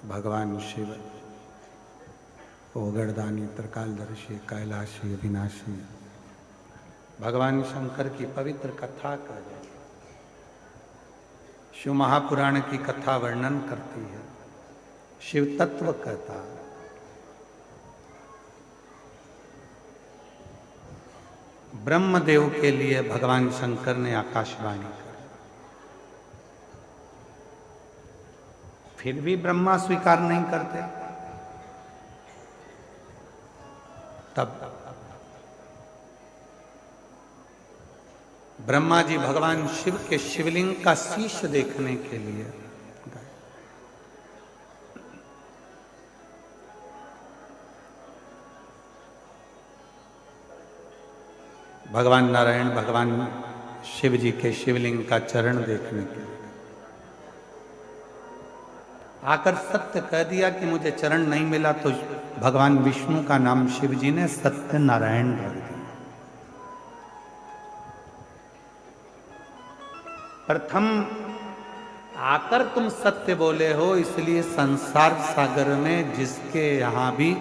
भगवान शिव ओगरदानी त्रिकालदर्शी कैलाशी अविनाशी भगवान शंकर की पवित्र कथा का शिव महापुराण की कथा वर्णन करती है। शिव तत्व कहता ब्रह्मदेव के लिए भगवान शंकर ने आकाशवाणी की, फिर भी ब्रह्मा स्वीकार नहीं करते। तब ब्रह्मा जी भगवान शिव के शिवलिंग का शीश देखने के लिए गए। भगवान नारायण भगवान शिव जी के शिवलिंग का चरण देखने के लिए आकर सत्य कह दिया कि मुझे चरण नहीं मिला, तो भगवान विष्णु का नाम शिव जी ने सत्य नारायण रख दिया। प्रथम आकर तुम सत्य बोले हो, इसलिए संसार सागर में जिसके यहां भी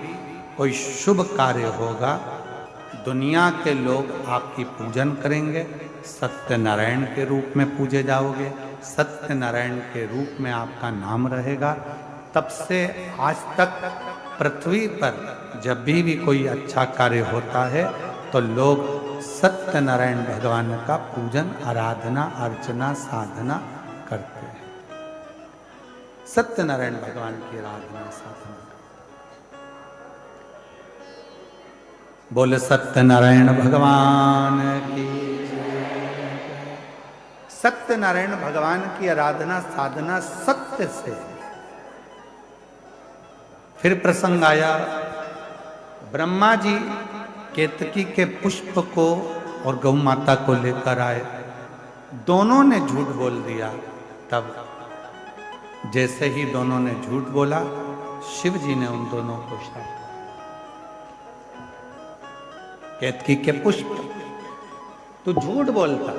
कोई शुभ कार्य होगा, दुनिया के लोग आपकी पूजन करेंगे, सत्यनारायण के रूप में पूजे जाओगे, सत्यनारायण के रूप में आपका नाम रहेगा। तब से आज तक पृथ्वी पर जब भी कोई अच्छा कार्य होता है तो लोग सत्यनारायण भगवान का पूजन, आराधना, अर्चना, साधना करते हैं। सत्यनारायण भगवान की आराधना साधना। बोले सत्यनारायण भगवान की। सत्यनारायण भगवान की आराधना साधना सत्य से। फिर प्रसंग आया, ब्रह्मा जी केतकी के पुष्प को और गौ माता को लेकर आए, दोनों ने झूठ बोल दिया। तब जैसे ही दोनों ने झूठ बोला, शिव जी ने उन दोनों को शाप। केतकी के पुष्प, तू झूठ बोलता,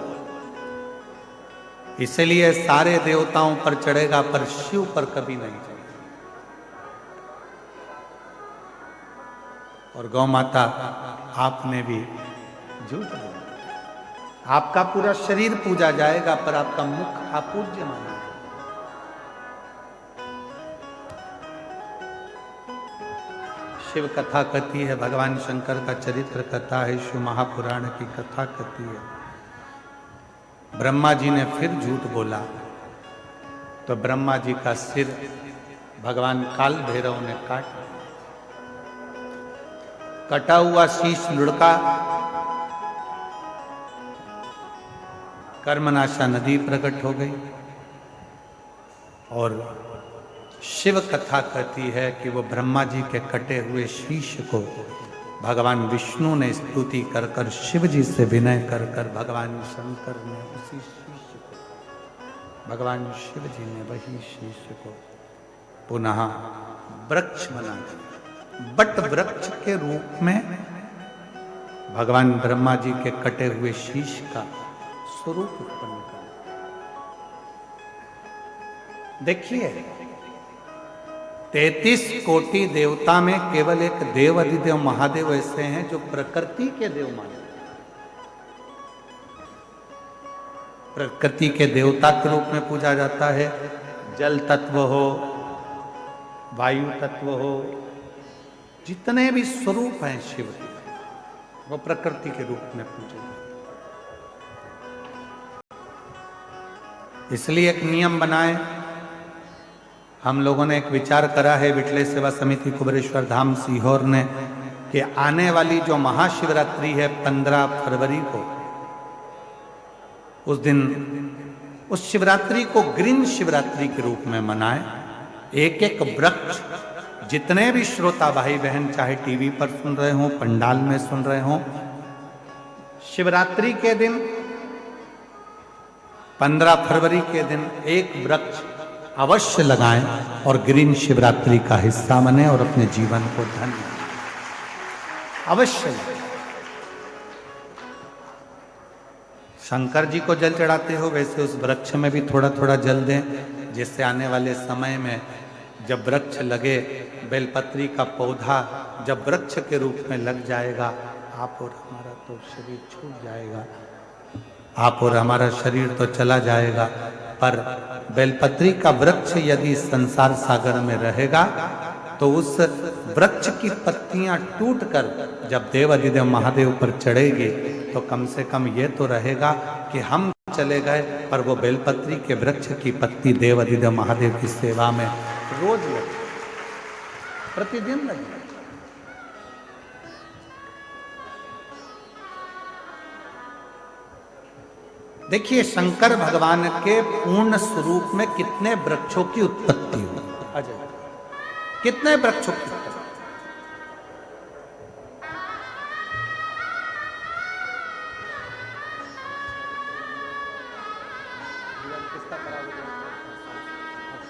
इसलिए सारे देवताओं पर चढ़ेगा पर शिव पर कभी नहीं चढ़ेगा। और गौ माता, आपने भी झूठ बोला। आपका पूरा शरीर पूजा जाएगा पर आपका मुख अपूज्य माना जाएगा। शिव कथा कहती है, भगवान शंकर का चरित्र कथा है, शिव महापुराण की कथा कहती है। ब्रह्मा जी ने फिर झूठ बोला तो ब्रह्मा जी का सिर भगवान काल भैरव ने काटा। कटा हुआ शीश लुढ़का कर्मनाशा नदी प्रकट हो गई। और शिव कथा कहती है कि वो ब्रह्मा जी के कटे हुए शीश को भगवान विष्णु ने स्तुति कर कर, शिव जी से विनय कर कर भगवान शंकर ने उसी शीश को, भगवान शिव जी ने वही शीश को पुनः वृक्ष बना दिया। बट वृक्ष के रूप में भगवान ब्रह्मा जी के कटे हुए शीश का स्वरूप उत्पन्न कर। देखिए, 33 कोटि देवता में केवल एक देव अधिदेव महादेव ऐसे हैं जो प्रकृति के देव माने। प्रकृति के देवता के रूप में पूजा जाता है। जल तत्व हो, वायु तत्व हो, जितने भी स्वरूप हैं शिव के, वो प्रकृति के रूप में पूजे जाते हैं। इसलिए एक नियम बनाए, हम लोगों ने एक विचार करा है विठले सेवा समिति कुबेरेश्वर धाम सीहोर ने, कि आने वाली जो महाशिवरात्रि है 15 फरवरी को, उस दिन उस शिवरात्रि को ग्रीन शिवरात्रि के रूप में मनाएं। एक एक वृक्ष, जितने भी श्रोता भाई बहन चाहे टीवी पर सुन रहे हों, पंडाल में सुन रहे हों, शिवरात्रि के दिन 15 फरवरी के दिन एक वृक्ष अवश्य लगाएं और ग्रीन शिवरात्रि का हिस्सा बने और अपने जीवन को धन्य अवश्य लगाएं। शंकर जी को जल चढ़ाते हो, वैसे उस वृक्ष में भी थोड़ा थोड़ा जल दें, जिससे आने वाले समय में जब वृक्ष लगे, बेलपत्री का पौधा जब वृक्ष के रूप में लग जाएगा, आप और हमारा तो शरीर छूट जाएगा, आप और हमारा शरीर तो चला जाएगा। पर बेलपत्री का वृक्ष यदि संसार सागर में रहेगा तो उस वृक्ष की पत्तियां टूटकर जब देव अधिदेव महादेव पर चढ़ेगी तो कम से कम ये तो रहेगा कि हम चले गए, पर वो बेलपत्री के वृक्ष की पत्ती देव अधिदेव महादेव की सेवा में रोज लगे, प्रतिदिन लगे। देखिए शंकर भगवान के पूर्ण स्वरूप में कितने वृक्षों की उत्पत्ति हुई, अजय कितने वृक्षों की उत्पत्ति।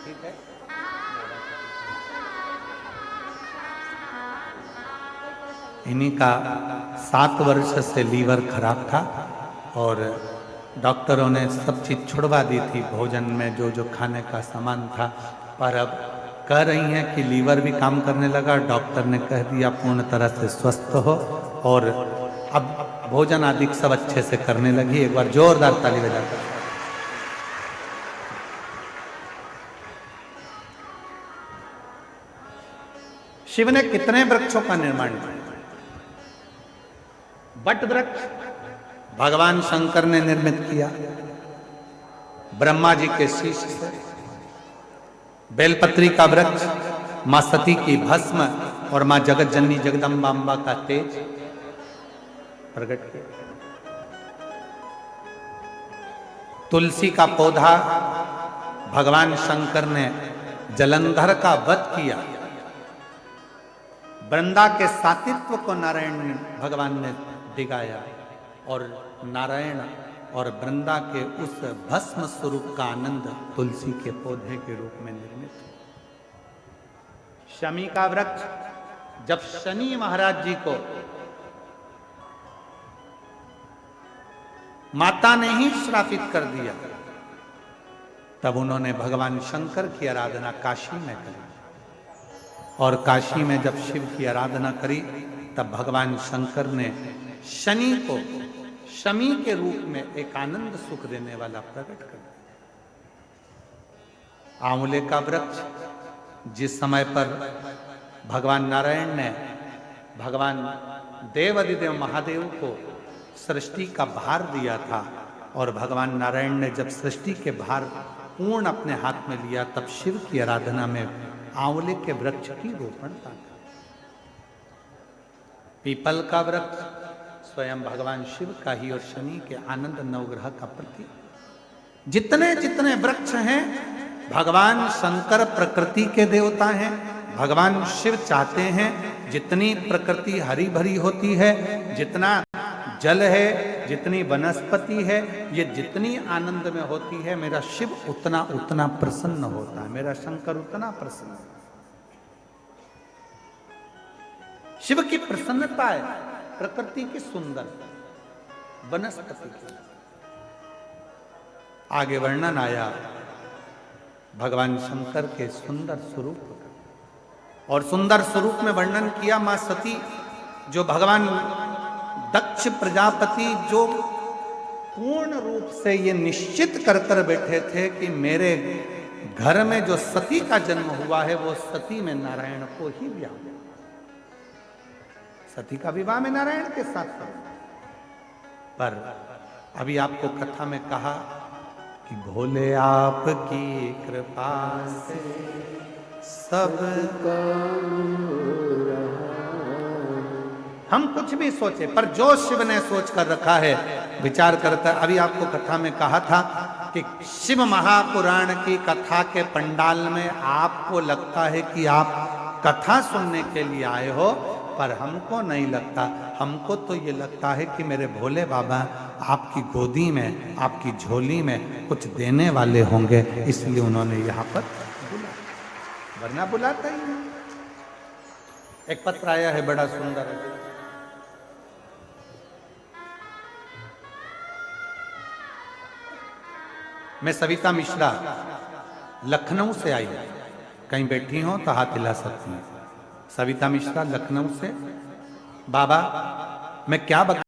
ठीक है, इन्हीं का 7 वर्ष से लीवर खराब था और डॉक्टरों ने सब चीज छुड़वा दी थी, भोजन में जो जो खाने का सामान था, पर अब कह रही हैं कि लीवर भी काम करने लगा। डॉक्टर ने कह दिया पूर्ण तरह से स्वस्थ हो और अब भोजन आदि सब अच्छे से करने लगी। एक बार जोरदार ताली बजाकर। शिव ने कितने वृक्षों का निर्माण किया। वट वृक्ष भगवान शंकर ने निर्मित किया ब्रह्मा जी के शीश से। बेलपत्री का वृक्ष मां सती की भस्म और मां जगत जननी जगदम्बांबा का तेज प्रकट किया। तुलसी का पौधा भगवान शंकर ने जलंधर का वध किया। वृंदा के सातित्व को नारायण भगवान ने दिखाया और नारायण और वृंदा के उस भस्म स्वरूप का आनंद तुलसी के पौधे के रूप में निर्मित। शमी का वृक्ष जब शनि महाराज जी को माता ने ही श्रापित कर दिया, तब उन्होंने भगवान शंकर की आराधना काशी में करी और काशी में जब शिव की आराधना करी तब भगवान शंकर ने शनि को शमी के रूप में एक आनंद सुख देने वाला प्रकट कर दिया। आंवले का वृक्ष जिस समय पर भगवान नारायण ने भगवान देव अधिदेव महादेव को सृष्टि का भार दिया था और भगवान नारायण ने जब सृष्टि के भार पूर्ण अपने हाथ में लिया, तब शिव की आराधना में आंवले के वृक्ष की रोपण था। पीपल का वृक्ष स्वयं भगवान शिव का ही और शनि के आनंद नवग्रह का प्रतीक। जितने जितने वृक्ष हैं भगवान शंकर प्रकृति के देवता हैं। भगवान शिव चाहते हैं जितनी प्रकृति हरी भरी होती है, जितना जल है, जितनी वनस्पति है, ये जितनी आनंद में होती है, मेरा शिव उतना उतना प्रसन्न होता है, मेरा शंकर उतना प्रसन्न है। शिव की प्रसन्नता है प्रकृति की सुंदर वनस्पति की। आगे वर्णन आया भगवान शंकर के सुंदर स्वरूप का और सुंदर स्वरूप में वर्णन किया मां सती, जो भगवान दक्ष प्रजापति जो पूर्ण रूप से ये निश्चित कर कर बैठे थे कि मेरे घर में जो सती का जन्म हुआ है वो सती में नारायण को ही ब्याह। सती का विवाह में नारायण के साथ था। पर अभी आपको कथा में कहा कि भोले आपकी कृपा से सब हम कुछ भी सोचे, पर जो शिव ने सोच कर रखा है विचार करता है। अभी आपको कथा में कहा था कि शिव महापुराण की कथा के पंडाल में आपको लगता है कि आप कथा सुनने के लिए आए हो, पर हमको नहीं लगता। हमको तो ये लगता है कि मेरे भोले बाबा आपकी गोदी में, आपकी झोली में कुछ देने वाले होंगे, इसलिए उन्होंने यहाँ पर बुलाया, वरना बुलाता ही नहीं। एक पत्र आया है बड़ा सुंदर है। मैं सविता मिश्रा लखनऊ से आई, कहीं बैठी हो तो हाथ हिला सकती हैं। सविता मिश्रा लखनऊ से। बाबा मैं क्या बता